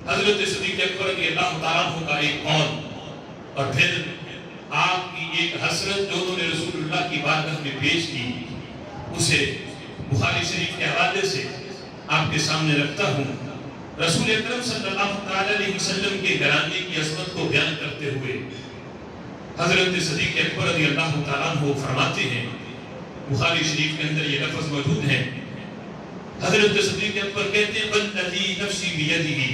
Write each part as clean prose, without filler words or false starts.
حضرت صدیق اکبر رضی اللہ تعالیٰ عنہ کا ایک قول اور پھر آپ کی ایک حسرت جو انہوں نے رسول اللہ کی بارگاہ میں پیش کی، اسے بخاری شریف کے حوالے سے آپ کے سامنے رکھتا ہوں۔ رسول اکرم صلی اللہ علیہ وسلم کے گھرانے کی عظمت کو بیان کرتے ہوئے حضرت صدیق اکبر رضی اللہ تعالیٰ عنہ فرماتے ہیں، بخاری شریف کے اندر یہ لفظ موجود ہے، حضرت صدیق اکبر کہتے ہیں والذی نفسی بیدہ،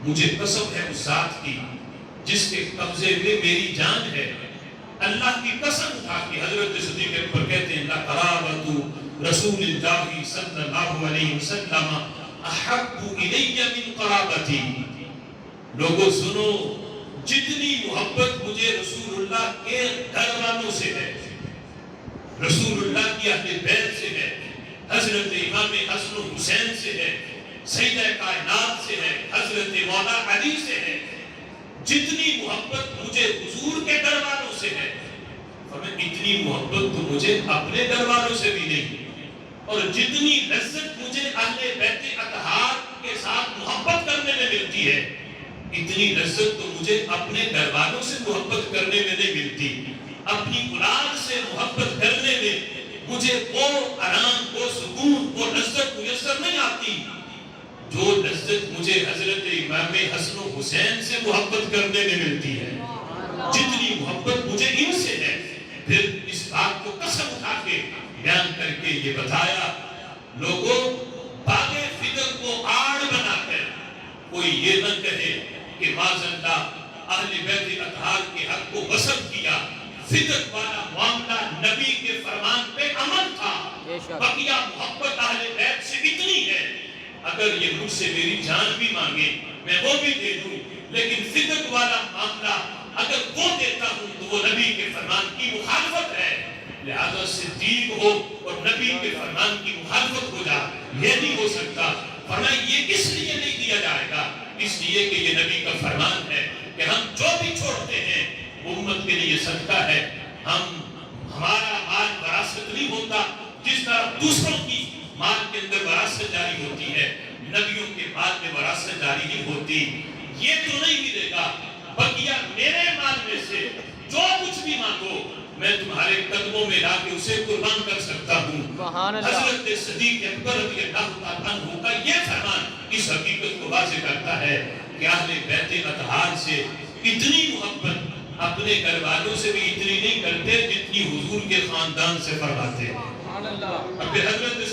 مجھے قسم ہے اس ذات کی جس کے قبضے میں میری جان ہے۔ اللہ کی قسم اٹھا کے حضرت صدیق اکبر کہتے ہیں لقرابۃ رسول اللہ صلی اللہ علیہ وسلم احب الی من قرابتی، لوگوں سنو، جتنی محبت مجھے رسول اللہ کے گھر والوں سے ہے، رسول اللہ کی اہل بیت سے ہے، حضرت امام حسن و حسین سے ہے، سیدہ کائنات سے ہے، حضرت مولا علی سے ہے، جتنی محبت مجھے حضور کے گھر والوں سے ہے، فرمایا اتنی محبت تو مجھے اپنے گھر والوں سے بھی نہیں، اور جتنی لذت مجھے اہل بیت اطہار کے ساتھ محبت کرنے میں ملتی ہے، اتنی لذت تو مجھے اپنے گھر والوں سے محبت کرنے میں نہیں ملتی۔ اپنی اولاد سے محبت کرنے میں مجھے وہ آرام، وہ سکون، وہ لذت میسر نہیں آتی جو لذت مجھے حضرت امام حسن و حسین سے محبت کرنے میں ملتی ہے۔ جتنی محبت مجھے ان سے ہے، پھر اس بات کو قسم اٹھا کے بیان کر کے یہ بتایا، لوگوں باغ فکر کو آڑ بنا کر کوئی یہ نہ کہے کہ معاذ اللہ اہل بیت اطہار کے حق کو غصب کیا، فکر والا معاملہ نبی کے فرمان پہ عمل تھا، بقیہ محبت اہل بیت سے اتنی ہے، اگر یہ مجھ سے میری جان بھی مانگے میں وہ بھی دے دوں، لیکن فکر والا معاملہ اگر وہ دیتا ہوں تو وہ نبی کے فرمان کی مخالفت ہے، لہذا صدیق ہو اور نبی کے فرمان کی مخالفت ہو جا، یہ نہیں ہو سکتا۔ فرمایا یہ اس لیے نہیں دیا جائے گا، اس لیے کہ یہ نبی کا فرمان ہے کہ ہم جو بھی چھوڑتے ہیں وہ امت کے لیے صدقہ ہے، ہمارا مال وراثت نہیں ہوتا، جس طرح دوسروں کی مال کے اندر وراثت جاری ہوتی ہے، نبیوں کے مال میں وراثت جاری نہیں ہوتی۔ یہ تو نہیں ملے گا، بقیہ میرے مال میں سے جو کچھ بھی مانگو میں تمہارے قدموں میں لا کے اسے قربان کر سکتا ہوں۔ حضرت صدیق اکبر رضی اللہ تعالیٰ عنہ کا یہ فرمان اس حقیقت کو واضح کرتا ہے کہ اہل بیت اطہار سے اتنی محبت اپنے گھر والوں سے بھی اتنی نہیں کرتے جتنی حضور کے خاندان سے فرماتے ہیں۔ اب حضرت